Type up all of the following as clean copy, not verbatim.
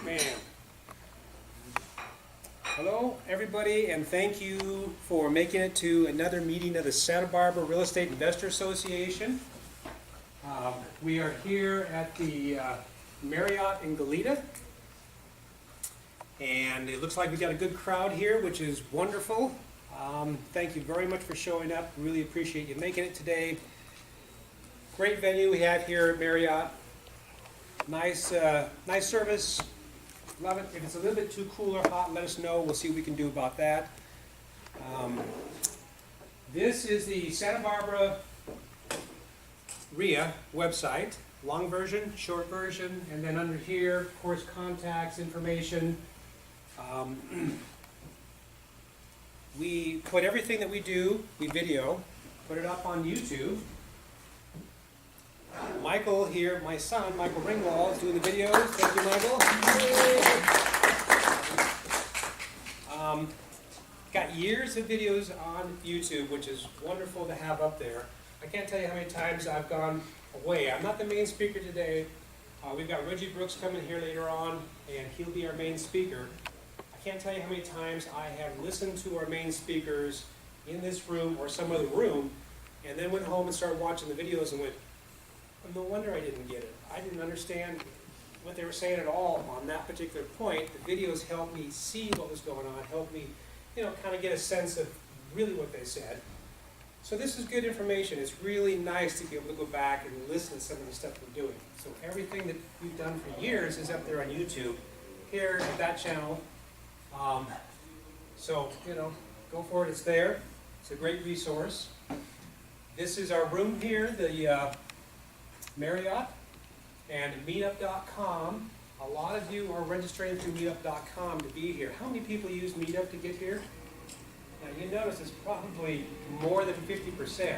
Ma'am. Hello, everybody, and thank you for making it to another meeting of the Santa Barbara Real Estate Investor Association. We are here at the Marriott in Goleta, and it looks like we got a good crowd here, which is wonderful. Thank you very much for showing up. Really appreciate you making it today. Great venue we have here at Marriott. Nice service. Love it. If it's a little bit too cool or hot, let us know. We'll see what we can do about that. This is the Santa Barbara SBREIA website. Long version, short version, and then under here, of course, contacts, information. We put everything that we do, we video, put it up on YouTube. Michael here, my son, Michael Ringwald, is doing the videos. Thank you, Michael. Got years of videos on YouTube, which is wonderful to have up there. I can't tell you how many times I've gone away. I'm not the main speaker today. We've got Reggie Brooks coming here later on, and he'll be our main speaker. I can't tell you how many times I have listened to our main speakers in this room or some other room, and then went home and started watching the videos and went, no wonder I didn't get it. I didn't understand what they were saying at all on that particular point. The videos helped me see what was going on, helped me, kind of get a sense of really what they said. So this is good information. It's really nice to be able to go back and listen to some of the stuff we're doing. So everything that we've done for years is up there on YouTube, here at that channel. So, go for it. It's there. It's a great resource. This is our room here, the Marriott, and meetup.com. A lot of you are registering through meetup.com to be here. How many people use Meetup to get here? Now you notice it's probably more than 50%,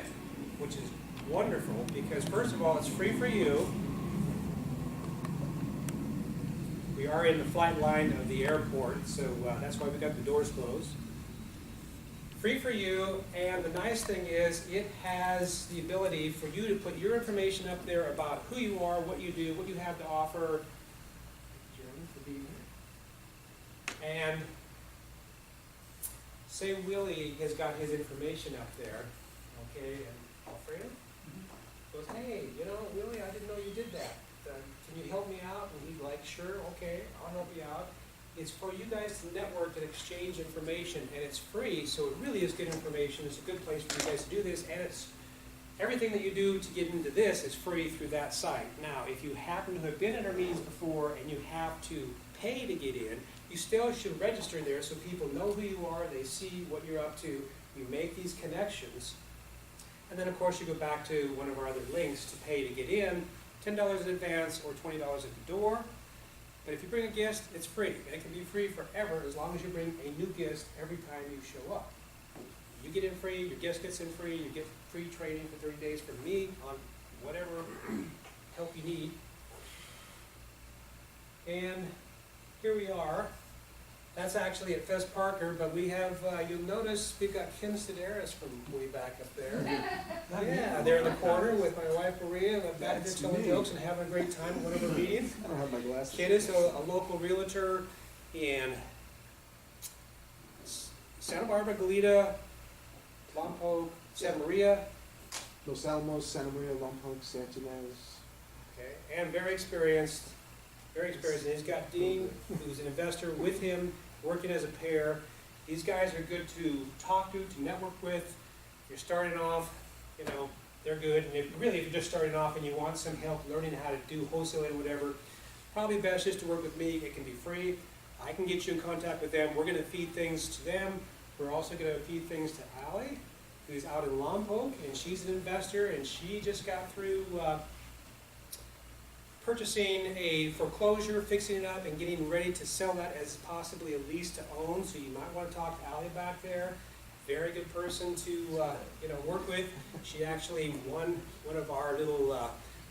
which is wonderful because first of all, it's free for you. We are in the flight line of the airport, so that's why we got the doors closed. Free for you, and the nice thing is it has the ability for you to put your information up there about who you are, what you do, what you have to offer. And say Willie has got his information up there, okay, and Alfredo goes, hey, Willie, I didn't know you did that. Can you help me out? And he's like, sure, okay, I'll help you out. It's for you guys to network and exchange information, and it's free, so it really is good information. It's a good place for you guys to do this, and it's everything that you do to get into this is free through that site. Now, if you happen to have been at our meetings before and you have to pay to get in, you still should register there so people know who you are, they see what you're up to, you make these connections, and then of course you go back to one of our other links to pay to get in, $10 in advance or $20 at the door. But if you bring a guest, it's free. And it can be free forever as long as you bring a new guest every time you show up. You get in free, your guest gets in free, you get free training for 30 days from me on whatever help you need. And here we are. That's actually at Fess Parker, but we have, you'll notice we've got Kim Sedaris from way back up there. Yeah, they're in the corner with my wife Maria, and I'm back there telling jokes and having a great time at one of our meetings. I don't have my glasses. Kid is a local realtor in Santa Barbara, Goleta, Lompoc, SBREIA. Los Alamos, Santa Maria, Lompoc, Santa Ynez. Okay, and very experienced. Very experienced. And he's got Dean, who's an investor, with him, working as a pair. These guys are good to talk to network with. If you're starting off, they're good. And if you're just starting off and you want some help learning how to do wholesaling or whatever, probably best just to work with me. It can be free. I can get you in contact with them. We're going to feed things to them. We're also going to feed things to Allie, who's out in Lompoc, and she's an investor, and she just got through purchasing a foreclosure, fixing it up, and getting ready to sell that as possibly a lease to own. So you might want to talk to Allie back there. Very good person to work with. She actually won one of our little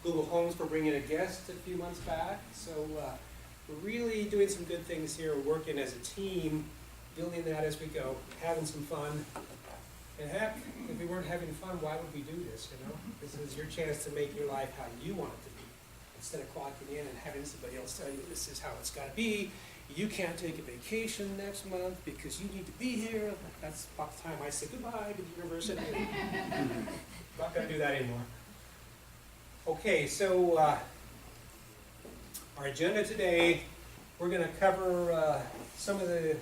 Google Homes for bringing a guest a few months back. So we're really doing some good things here, working as a team, building that as we go, having some fun. And heck, if we weren't having fun, why would we do this, This is your chance to make your life how you want it to be. instead of clocking in and having somebody else tell you this is how it's gotta be. You can't take a vacation next month because you need to be here. That's about the time I say goodbye to the university. Not gonna do that anymore. Okay, so our agenda today, we're gonna cover some of the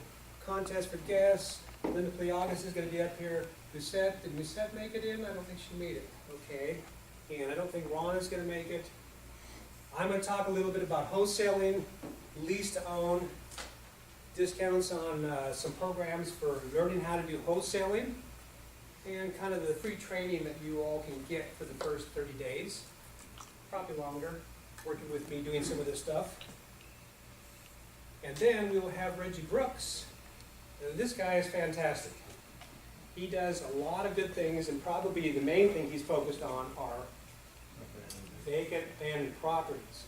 contests for guests. Linda Pliagas is gonna be up here. Lucette, did Lucette make it in? I don't think she made it. Okay, and I don't think Ron is gonna make it. I'm gonna talk a little bit about wholesaling, lease to own, discounts on some programs for learning how to do wholesaling, and kind of the free training that you all can get for the first 30 days, probably longer, working with me doing some of this stuff. And then we will have Reggie Brooks. This guy is fantastic. He does a lot of good things, and probably the main thing he's focused on are vacant abandoned properties.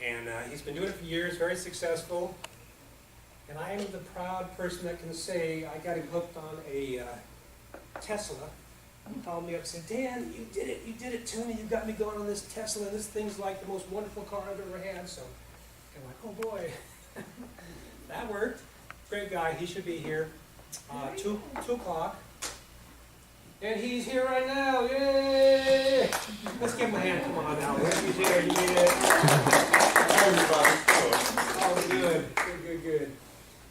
And he's been doing it for years, very successful. And I am the proud person that can say I got him hooked on a Tesla. He called me up and said, Dan, you did it to me. You got me going on this Tesla. This thing's like the most wonderful car I've ever had. So I'm like, oh boy, that worked. Great guy, he should be here. 2 o'clock. And he's here right now, yay! Let's give him a hand, come on now. He's here, you did it. Oh, good.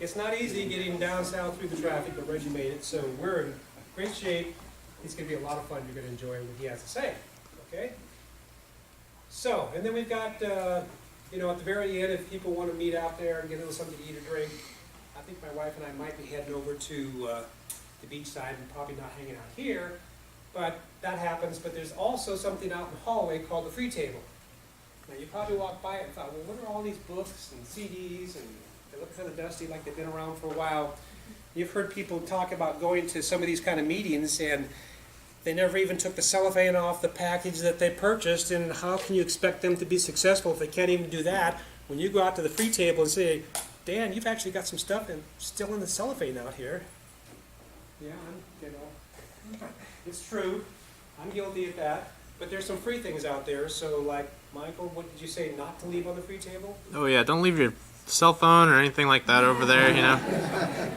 It's not easy getting down south through the traffic, but Reggie made it, so we're in great shape. It's going to be a lot of fun. You're going to enjoy what he has to say, okay? So, and then we've got, you know, at the very end, if people want to meet out there and get a little something to eat or drink, I think my wife and I might be heading over to the beach side and probably not hanging out here, but that happens. But there's also something out in the hallway called the free table. Now you probably walked by it and thought, well, what are all these books and CDs, and they look kind of dusty like they've been around for a while. You've heard people talk about going to some of these kind of meetings and they never even took the cellophane off the package that they purchased, and how can you expect them to be successful if they can't even do that when you go out to the free table and say, Dan, you've actually got some stuff and still in the cellophane out here. Yeah, you know, it's true. I'm guilty of that. But there's some free things out there. So, like, Michael, what did you say not to leave on the free table? Oh yeah, don't leave your cell phone or anything like that over there, you know.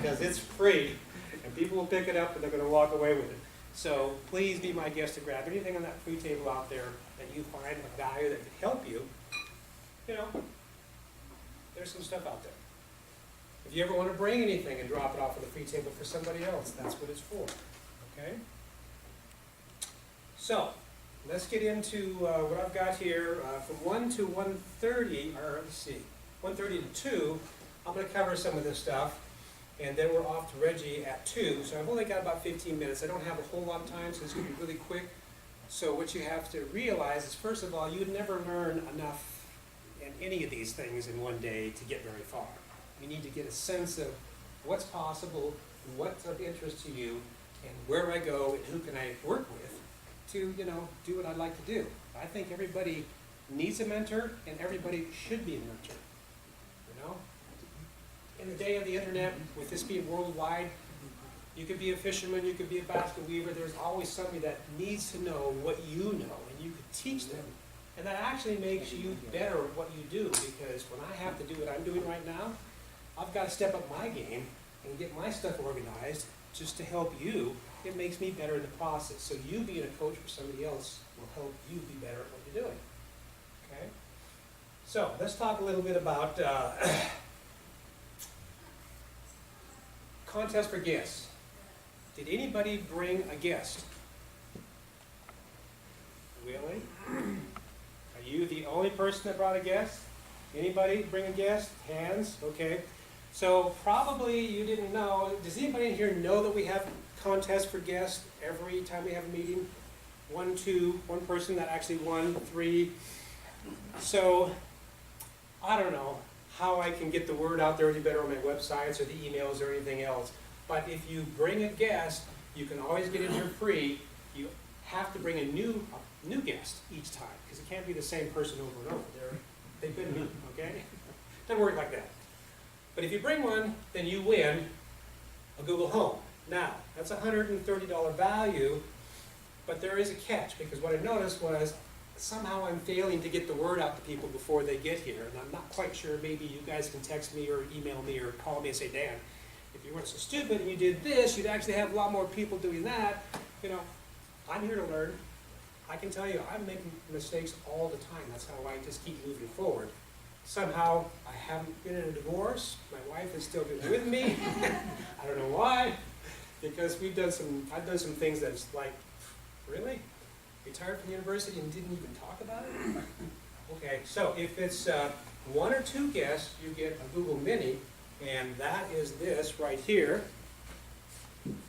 Because it's free, and people will pick it up and they're going to walk away with it. So please be my guest to grab anything on that free table out there that you find of value that could help you. You know, there's some stuff out there. If you ever want to bring anything and drop it off on the free table for somebody else, that's what it's for, okay? So, let's get into what I've got here. From 1 to 1:30, or let's see, 1:30 to 2, I'm going to cover some of this stuff, and then we're off to Reggie at 2. So I've only got about 15 minutes. I don't have a whole lot of time, so it's going to be really quick. So what you have to realize is, first of all, you'd never learn enough in any of these things in one day to get very far. You need to get a sense of what's possible, what's of interest to you, and where I go and who can I work with to, you know, do what I'd like to do. I think everybody needs a mentor, and everybody should be a mentor. You know, in the day of the internet, with this being worldwide, you could be a fisherman, you could be a basket weaver. There's always somebody that needs to know what you know, and you could teach them. And that actually makes you better at what you do, because when I have to do what I'm doing right now, I've got to step up my game and get my stuff organized just to help you. It makes me better in the process. So you being a coach for somebody else will help you be better at what you're doing. Okay? So let's talk a little bit about contest for guests. Did anybody bring a guest? Really? Are you the only person that brought a guest? Anybody bring a guest? Hands? Okay. So probably you didn't know. Does anybody in here know that we have contests for guests every time we have a meeting? 1, 2, one person that actually won, 3. So I don't know how I can get the word out there any better on my websites or the emails or anything else. But if you bring a guest, you can always get in here free. You have to bring a new guest each time, because it can't be the same person over and over. They've been new, okay? Doesn't work like that. But if you bring one, then you win a Google Home. Now, that's a $130 value, but there is a catch, because what I noticed was somehow I'm failing to get the word out to people before they get here, and I'm not quite sure, maybe you guys can text me or email me or call me and say, Dan, if you weren't so stupid and you did this, you'd actually have a lot more people doing that. You know, I'm here to learn. I can tell you, I'm making mistakes all the time. That's how I just keep moving forward. Somehow, I haven't been in a divorce. My wife has still been with me. I don't know why, because I've done some things that's like, really? Retired from university and didn't even talk about it? Okay, so if it's 1 or 2 guests, you get a Google Mini, and that is this right here.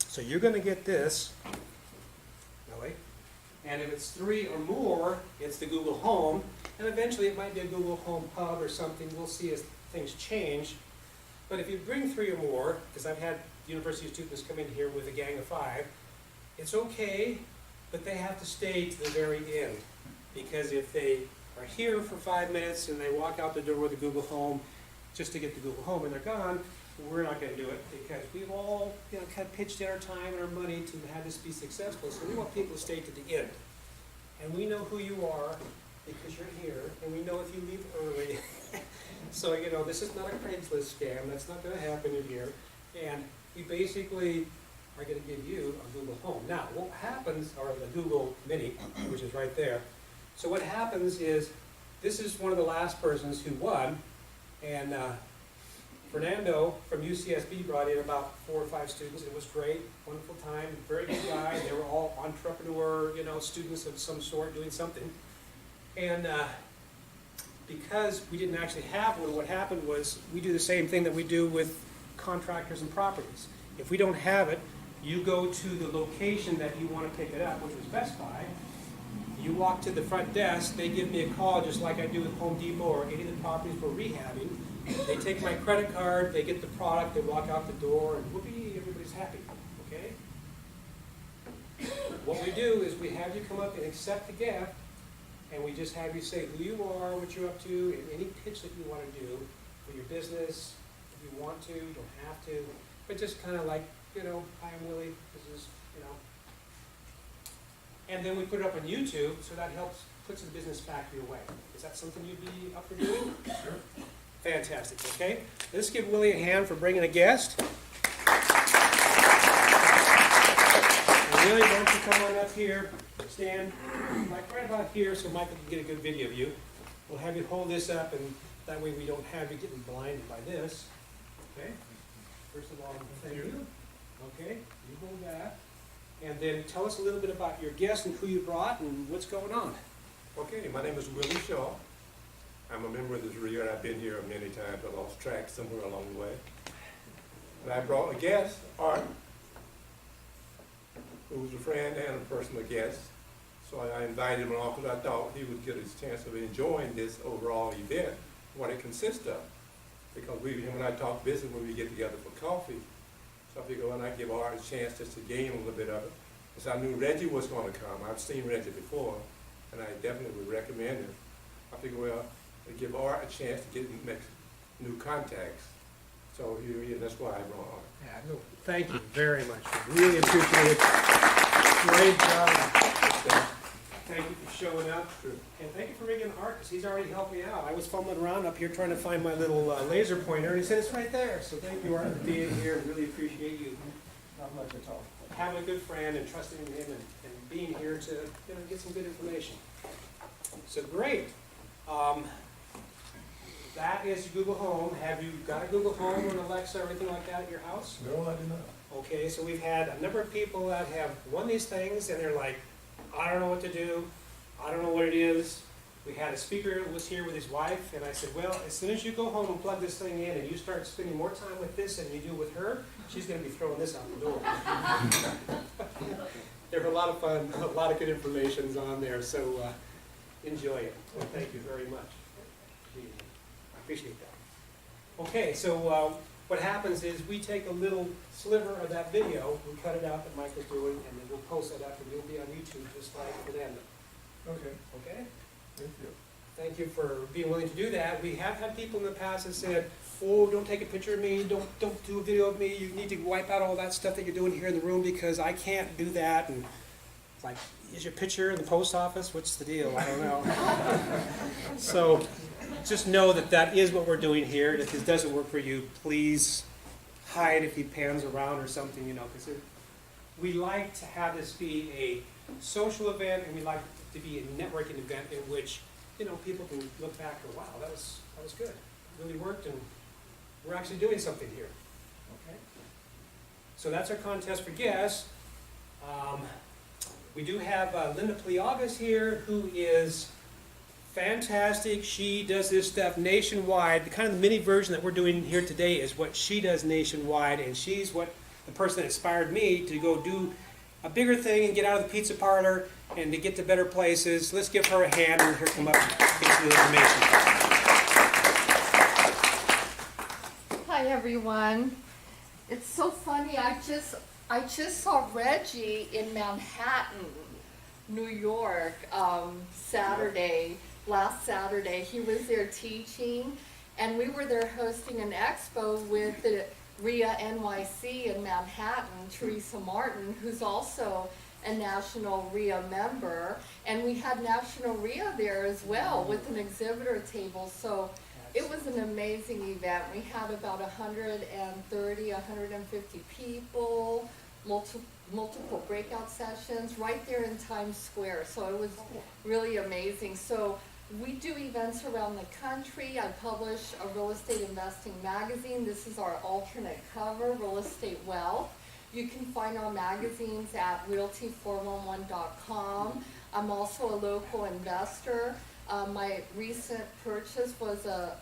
So you're going to get this, really. And if it's 3 or more, it's the Google Home, and eventually it might be a Google Home Hub or something. We'll see as things change. But if you bring 3 or more, because I've had university students come in here with a gang of 5, it's okay, but they have to stay to the very end. Because if they are here for 5 minutes and they walk out the door with the Google Home just to get the Google Home and they're gone, we're not going to do it, because we've all kind of pitched in our time and our money to have this be successful. So we want people to stay to the end. And we know who you are because you're here, and we know if you leave early. So, this is not a Craigslist scam. That's not going to happen in here. And we basically are going to give you a Google Home. Now, what happens, or the Google Mini, which is right there. So what happens is, this is one of the last persons who won, and Fernando from UCSB brought in about 4 or 5 students. It was great, wonderful time, very good guy. They were all entrepreneur, students of some sort doing something. And because we didn't actually have one, what happened was we do the same thing that we do with contractors and properties. If we don't have it, you go to the location that you want to pick it up, which was Best Buy. You walk to the front desk, they give me a call just like I do with Home Depot or any of the properties we're rehabbing. They take my credit card, they get the product, they walk out the door, and whoopee, everybody's happy, okay? What we do is we have you come up and accept the gift, and we just have you say who you are, what you're up to, and any pitch that you want to do for your business. If you want to, you don't have to, but just kind of like, hi, I'm Willie, this is, And then we put it up on YouTube, so that helps, puts the business back your way. Is that something you'd be up for doing? Sure. Fantastic, okay? Let's give Willie a hand for bringing a guest. And Willie, why don't you come on up here, stand like right about here so Michael can get a good video of you. We'll have you hold this up, and that way we don't have you getting blinded by this. Okay? First of all, thank you. Okay, you hold that. And then tell us a little bit about your guest and who you brought and what's going on. Okay, my name is Willie Shaw. I'm a member of the SBREIA, and I've been here many times. I lost track somewhere along the way. And I brought a guest, Art, who was a friend and a personal guest. So I invited him along because I thought he would get his chance of enjoying this overall event, what it consists of. Because him and I talk business when we get together for coffee. So I figured why not give Art a chance just to gain a little bit of it. Because I knew Reggie was going to come. I've seen Reggie before, and I definitely would recommend him. I figured, well, to give Art a chance to make new contacts. So here, that's why I brought Art. Yeah, no, thank you very much. Really appreciate it. Great job. Thank you for showing up. Sure. And thank you for bringing Art, because he's already helped me out. I was fumbling around up here trying to find my little laser pointer, and he said it's right there. So thank you, Art, for being here. Really appreciate you. Not much at all. Having a good friend and trusting in him and being here to get some good information. So great. That is Google Home. Have you got a Google Home or an Alexa or anything like that at your house? No, I did not. Okay, so we've had a number of people that have won these things, and they're like, I don't know what to do. I don't know what it is. We had a speaker who was here with his wife, and I said, well, as soon as you go home and plug this thing in and you start spending more time with this than you do with her, she's going to be throwing this out the door. There were a lot of fun, a lot of good information on there, so enjoy it. Well, thank you very much. I appreciate that. Okay, so what happens is we take a little sliver of that video, we cut it out that Mike was doing, and then we'll post that up, and it'll be on YouTube just like Fernando. Okay, Okay? thank you. Thank you for being willing to do that. We have had people in the past that said, oh, don't take a picture of me, don't do a video of me, you need to wipe out all that stuff that you're doing here in the room because I can't do that. And it's like, is your picture in the post office? What's the deal? I don't know. So just know that that is what we're doing here. If this doesn't work for you, please hide if he pans around or something, you know, because we like to have this be a social event, and we like it to be a networking event in which, you know, people can look back and go, wow, that was good. It really worked, and we're actually doing something here. Okay? So that's our contest for guests. We do have Linda Pliagas here, who is fantastic. She does this stuff nationwide. The kind of the mini version that we're doing here today is what she does nationwide, and she's what the person that inspired me to go do a bigger thing and get out of the pizza parlor and to get to better places. Let's give her a hand and her come up and get some information. Hi everyone. It's so funny. I just saw Reggie in Manhattan, New York, last Saturday. He was there teaching, and we were there hosting an expo with the SBREIA NYC in Manhattan, Teresa Martin, who's also a National RIA member, and we had National RIA there as well with an exhibitor table. So it was an amazing event. We had about 130, 150 people, multiple breakout sessions right there in Times Square. So it was really amazing. So we do events around the country. I publish a real estate investing magazine. This is our alternate cover, Real Estate Wealth. You can find our magazines at realty411.com. I'm also a local investor. My recent purchase was a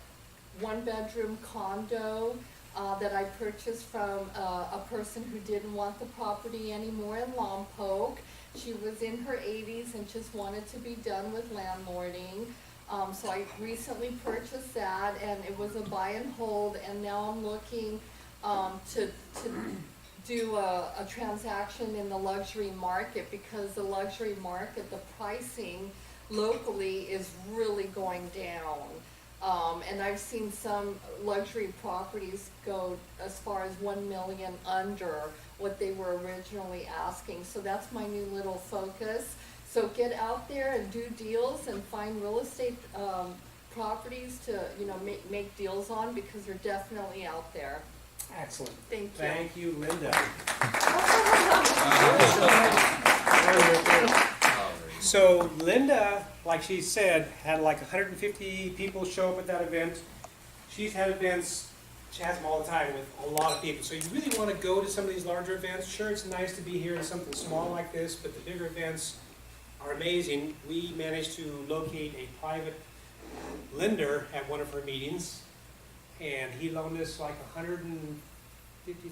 one-bedroom condo that I purchased from a person who didn't want the property anymore in Lompoc. She was in her 80s and just wanted to be done with landlording. So I recently purchased that, and it was a buy and hold, and now I'm looking to do a transaction in the luxury market, because the luxury market, the pricing locally is really going down. And I've seen some luxury properties go as far as $1 million under what they were originally asking. So that's my new little focus. So get out there and do deals and find real estate properties to, you know, make deals on, because they're definitely out there. Excellent. Thank you. Thank you, Linda. So Linda, like she said, had like 150 people show up at that event. She's had events, she has them all the time with a lot of people. So you really want to go to some of these larger events. Sure, it's nice to be here in something small like this, but the bigger events are amazing. We managed to locate a private lender at one of her meetings, and he loaned us like $150,000,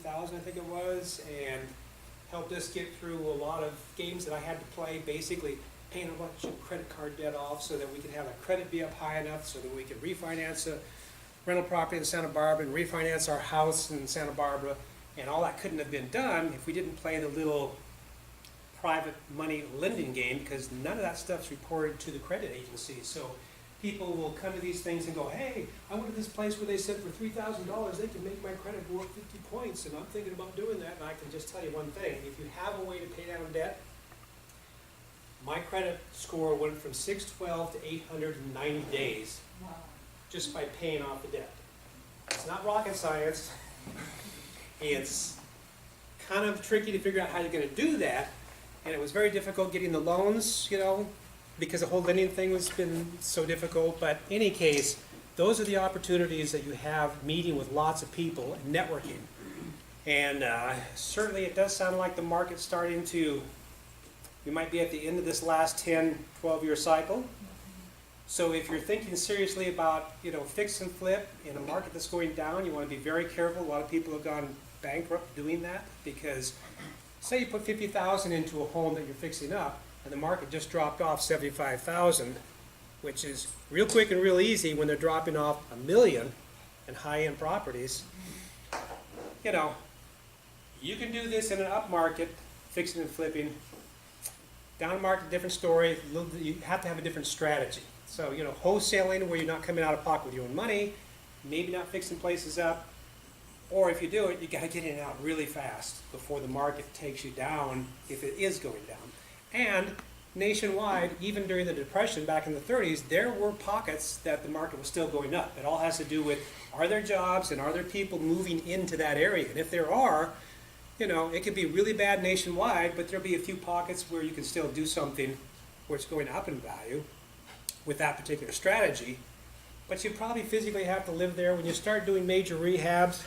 I think it was, and helped us get through a lot of games that I had to play, basically paying a bunch of credit card debt off so that we could have our credit be up high enough so that we could refinance a rental property in Santa Barbara and refinance our house in Santa Barbara. And all that couldn't have been done if we didn't play the little private money lending game, because none of that stuff's reported to the credit agency. So people will come to these things and go, hey, I went to this place where they said for $3,000 they can make my credit go up 50 points, and I'm thinking about doing that. And I can just tell you one thing: if you have a way to pay down debt, my credit score went from 612 to 890 days just by paying off the debt. It's not rocket science. It's kind of tricky to figure out how you're going to do that, and it was very difficult getting the loans, you know, because the whole lending thing has been so difficult. But in any case, those are the opportunities that you have meeting with lots of people and networking. And certainly it does sound like the market's starting to, we might be at the end of this last 10, 12-year cycle. So if you're thinking seriously about, you know, fix and flip in a market that's going down, you want to be very careful. A lot of people have gone bankrupt doing that, because say you put $50,000 into a home that you're fixing up, and the market just dropped off $75,000, which is real quick and real easy when they're dropping off $1 million in high-end properties. You know, you can do this in an up market, fixing and flipping. Down market, different story. You have to have a different strategy. So, you know, wholesaling, where you're not coming out of pocket with your own money, maybe not fixing places up, or if you do it, you got to get in and out really fast before the market takes you down, if it is going down. And nationwide, even during the Depression back in the 30s, there were pockets that the market was still going up. It all has to do with, are there jobs and are there people moving into that area? And if there are, you know, it could be really bad nationwide, but there'll be a few pockets where you can still do something where it's going up in value with that particular strategy. But you probably physically have to live there. When you start doing major rehabs,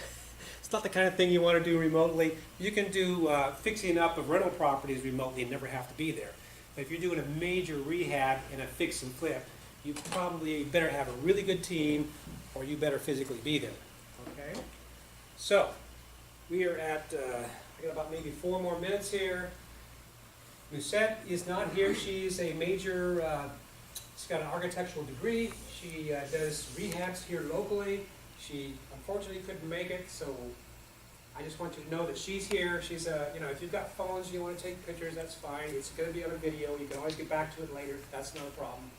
it's not the kind of thing you want to do remotely. You can do fixing up of rental properties remotely and never have to be there. But if you're doing a major rehab and a fix and flip, you probably better have a really good team, or you better physically be there. Okay? So, we are at, I got about maybe 4 more minutes here. Musette is not here. She's a major, she's got an architectural degree. She does rehabs here locally. She unfortunately couldn't make it, so I just want you to know that she's here. She's you know, if you've got phones, you want to take pictures, that's fine. It's going to be on a video. You can always get back to it later. That's not a problem.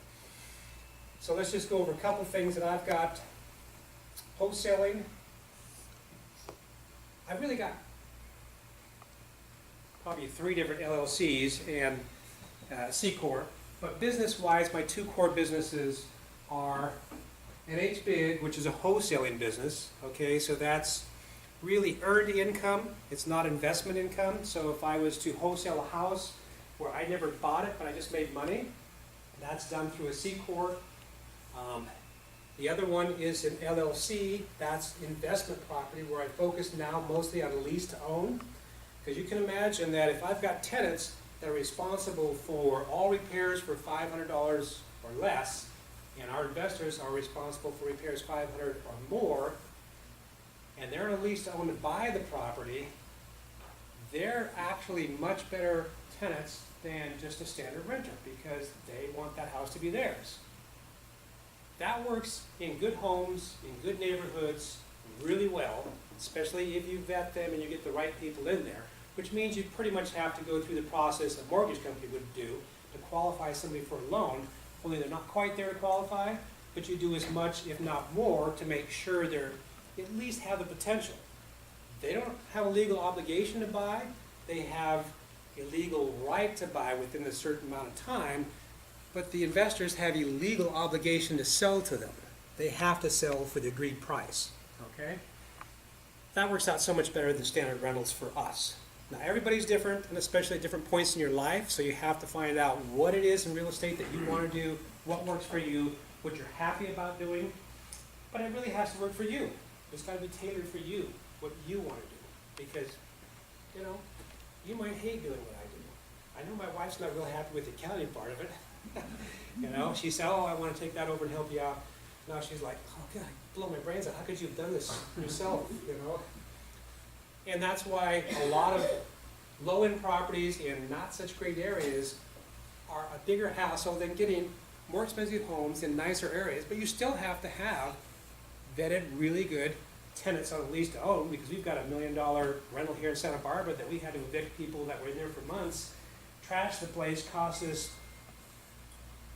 So let's just go over a couple things that I've got. Wholesaling. I've really got probably 3 different LLCs and C Corp. But business-wise, my 2 core businesses are NH Big, which is a wholesaling business. Okay, so that's really earned income. It's not investment income. So if I was to wholesale a house where I never bought it, but I just made money, that's done through a C Corp. The other one is an LLC. That's investment property, where I focus now mostly on lease to own. Because you can imagine that if I've got tenants that are responsible for all repairs for $500 or less, and our investors are responsible for repairs $500 or more, and they're on a lease to own to buy the property, they're actually much better tenants than just a standard renter, because they want that house to be theirs. That works in good homes, in good neighborhoods, really well, especially if you vet them and you get the right people in there, which means you pretty much have to go through the process a mortgage company would do to qualify somebody for a loan, only they're not quite there to qualify, but you do as much, if not more, to make sure they're at least have the potential. They don't have a legal obligation to buy, they have a legal right to buy within a certain amount of time, but the investors have a legal obligation to sell to them. They have to sell for the agreed price, okay? That works out so much better than standard rentals for us. Now, everybody's different, and especially at different points in your life, so you have to find out what it is in real estate that you want to do, what works for you, what you're happy about doing, but it really has to work for you. It's got to be tailored for you, what you want to do, because, you know, you might hate doing what I do. I know my wife's not real happy with the accounting part of it. You know, she said, oh, I want to take that over and help you out. Now she's like, oh, God, blow my brains out. How could you have done this yourself, you know? And that's why a lot of low-end properties in not such great areas are a bigger hassle than getting more expensive homes in nicer areas, but you still have to have vetted, really good tenants on a lease to own, because we've got $1 million rental here in Santa Barbara that we had to evict people that were in there for months. Trash the place, cost us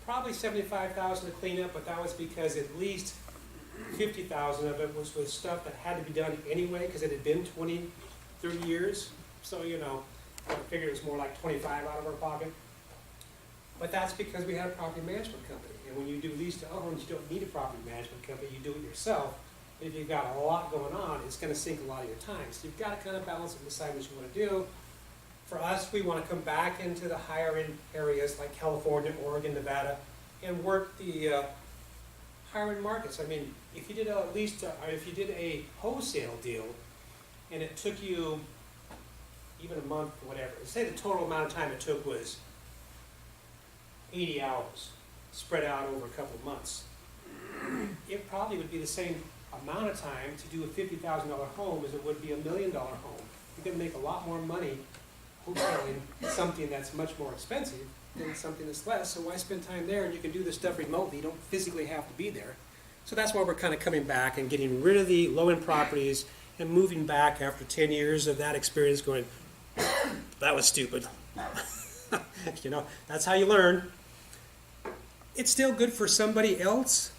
probably $75,000 to clean up, but that was because at least $50,000 of it was with stuff that had to be done anyway, because it had been 20, 30 years. So, you know, I figured it was more like 25 out of our pocket. But that's because we had a property management company. And when you do lease to own, you don't need a property management company, you do it yourself. If you've got a lot going on, it's going to sink a lot of your time. So you've got to kind of balance and decide what you want to do. For us, we want to come back into the higher end areas like California, Oregon, Nevada, and work the higher end markets. I mean, if you did a lease to, or if you did a wholesale deal, and it took you even a month or whatever, say the total amount of time it took was 80 hours, spread out over a couple of months, it probably would be the same amount of time to do a $50,000 home as it would be a $1 million home. You're going to make a lot more money wholesaling something that's much more expensive than something that's less. So why spend time there? And you can do this stuff remotely. You don't physically have to be there. So that's why we're kind of coming back and getting rid of the low-end properties and moving back after 10 years of that experience going, that was stupid. You know, that's how you learn. It's still good for somebody else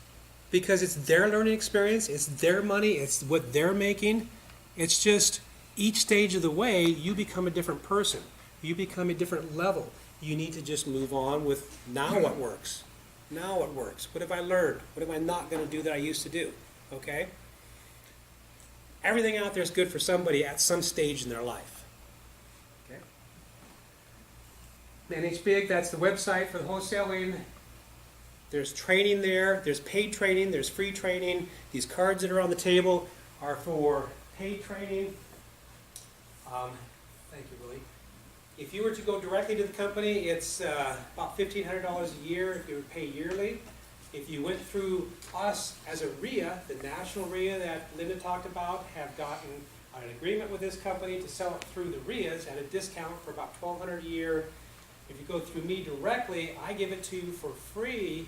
because it's their learning experience, it's their money, it's what they're making. It's just each stage of the way you become a different person. You become a different level. you need to just move on with now what works. Now what works? What have I learned? What am I not going to do that I used to do? Okay? Everything out there is good for somebody at some stage in their life. Okay? Manage Big, that's the website for the wholesaling. There's training there. There's paid training. There's free training. These cards that are on the table are for paid training. Thank you, Willie. If you were to go directly to the company, it's about $1,500 a year if you would pay yearly. If you went through us as a REIA, the national REIA that Linda talked about, have gotten an agreement with this company to sell it through the REIAs at a discount for about $1,200 a year. If you go through me directly, I give it to you for free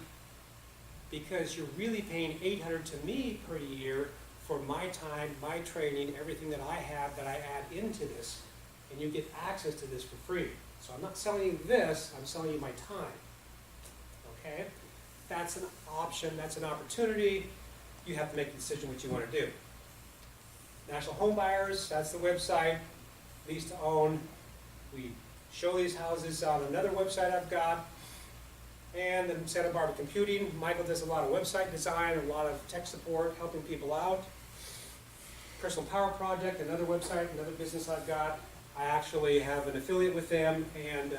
because you're really paying $800 to me per year for my time, my training, everything that I have that I add into this. And you get access to this for free. So I'm not selling you this, I'm selling you my time. Okay? That's an option, that's an opportunity. You have to make a decision what you want to do. National Home Buyers, that's the website. Lease to own. We show these houses on another website I've got. And then Santa Barbara Computing. Michael does a lot of website design, a lot of tech support, helping people out. Personal Power Project, another website, another business I've got. I actually have an affiliate with them and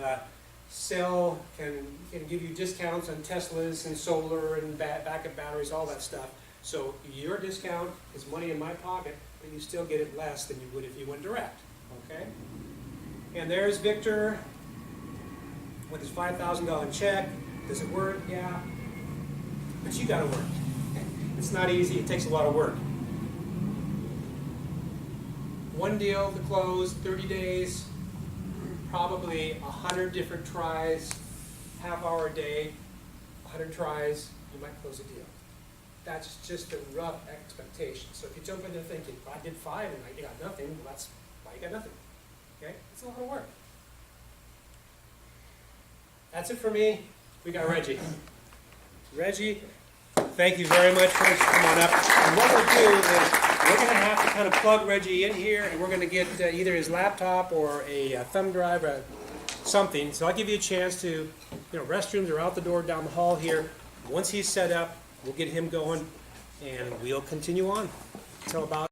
can give you discounts on Teslas and solar and backup batteries, all that stuff. So your discount is money in my pocket, but you still get it less than you would if you went direct. Okay? And there's Victor with his $5,000 check. Does it work? Yeah. But you gotta work. It's not easy, it takes a lot of work. One deal to close, 30 days, probably 100 different tries, half hour a day, 100 tries, you might close a deal. That's just a rough expectation. So if you jump in there thinking, if I did 5 and I got nothing, well, that's why you got nothing. Okay? It's a lot of work. That's it for me. We got Reggie. Reggie, thank you very much for coming on up. And what we'll do is we're going to have to kind of plug Reggie in here, and we're going to get either his laptop or a thumb drive or something. So I'll give you a chance to, restrooms are out the door down the hall here. Once he's set up, we'll get him going, and we'll continue on until about